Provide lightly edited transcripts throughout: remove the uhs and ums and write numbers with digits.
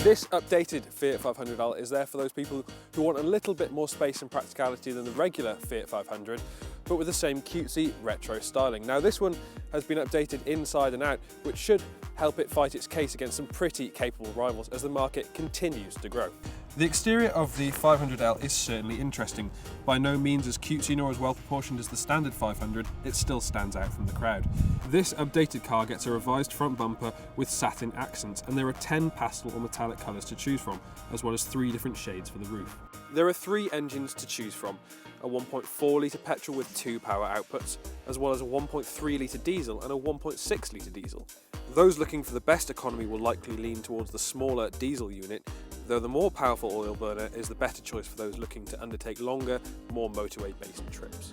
This updated Fiat 500L is there for those people who want a little bit more space and practicality than the regular Fiat 500, but with the same cutesy retro styling. Now this one has been updated inside and out, which should help it fight its case against some pretty capable rivals as the market continues to grow. The exterior of the 500L is certainly interesting. By no means as cutesy nor as well proportioned as the standard 500, it still stands out from the crowd. This updated car gets a revised front bumper with satin accents, and there are 10 pastel or metallic colours to choose from, as well as 3 different shades for the roof. There are 3 engines to choose from, a 1.4 litre petrol with 2 power outputs, as well as a 1.3 litre diesel and a 1.6 litre diesel. Those looking for the best economy will likely lean towards the smaller diesel unit, though the more powerful oil burner is the better choice for those looking to undertake longer, more motorway-based trips.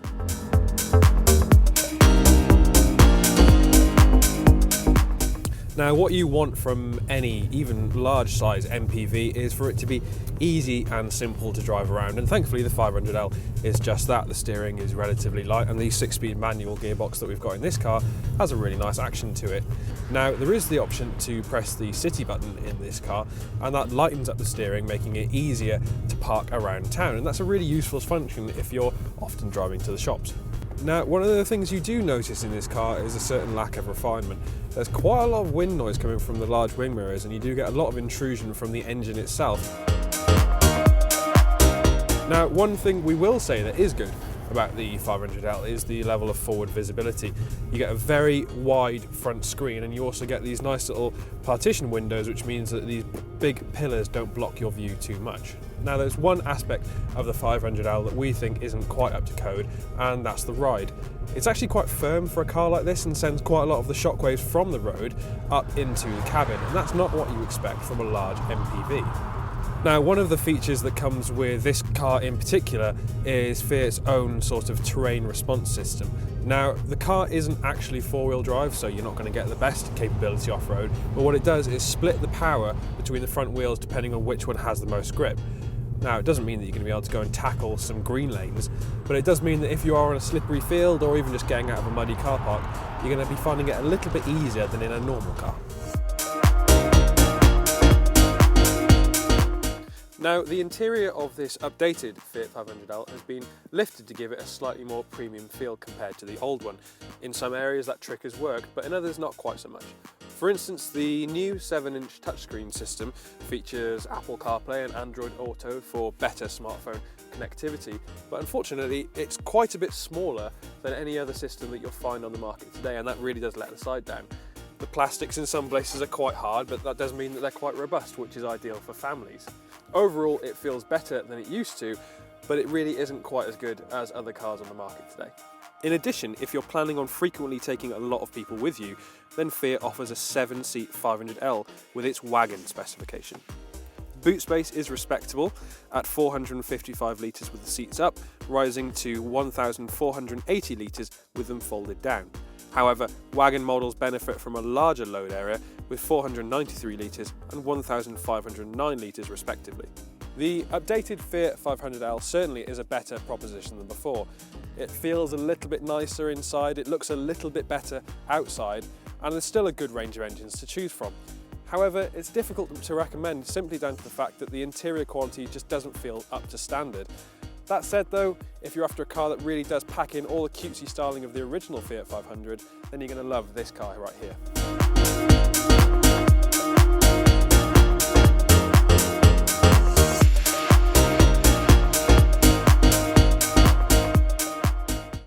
Now, what you want from any, even large size MPV is for it to be easy and simple to drive around, and thankfully the 500L is just that. The steering is relatively light, and the 6-speed manual gearbox that we've got in this car has a really nice action to it. Now, there is the option to press the city button in this car, and that lightens up the steering, making it easier to park around town, and that's a really useful function if you're often driving to the shops. Now, one of the things you do notice in this car is a certain lack of refinement. There's quite a lot of wind noise coming from the large wing mirrors, and you do get a lot of intrusion from the engine itself. Now, one thing we will say that is good about the 500L is the level of forward visibility. You get a very wide front screen, and you also get these nice little partition windows, which means that these big pillars don't block your view too much. Now, there's one aspect of the 500L that we think isn't quite up to code, and that's the ride. It's actually quite firm for a car like this and sends quite a lot of the shockwaves from the road up into the cabin, and that's not what you expect from a large MPV. Now, one of the features that comes with this car in particular is Fiat's own sort of terrain response system. Now, the car isn't actually 4-wheel drive, so you're not going to get the best capability off-road, but what it does is split the power between the front wheels depending on which one has the most grip. Now, it doesn't mean that you're going to be able to go and tackle some green lanes, but it does mean that if you are on a slippery field or even just getting out of a muddy car park, you're going to be finding it a little bit easier than in a normal car. Now, the interior of this updated Fiat 500L has been lifted to give it a slightly more premium feel compared to the old one. In some areas that trick has worked, but in others not quite so much. For instance, the new 7-inch touchscreen system features Apple CarPlay and Android Auto for better smartphone connectivity, but unfortunately it's quite a bit smaller than any other system that you'll find on the market today, and that really does let the side down. The plastics in some places are quite hard, but that does mean that they're quite robust, which is ideal for families. Overall, it feels better than it used to, but it really isn't quite as good as other cars on the market today. In addition, if you're planning on frequently taking a lot of people with you, then Fiat offers a 7-seat 500L with its wagon specification. Boot space is respectable at 455 litres with the seats up, rising to 1,480 litres with them folded down. However, wagon models benefit from a larger load area with 493 litres and 1,509 litres respectively. The updated Fiat 500L certainly is a better proposition than before. It feels a little bit nicer inside, it looks a little bit better outside, and there's still a good range of engines to choose from. However, it's difficult to recommend simply down to the fact that the interior quality just doesn't feel up to standard. That said though, if you're after a car that really does pack in all the cutesy styling of the original Fiat 500, then you're going to love this car right here.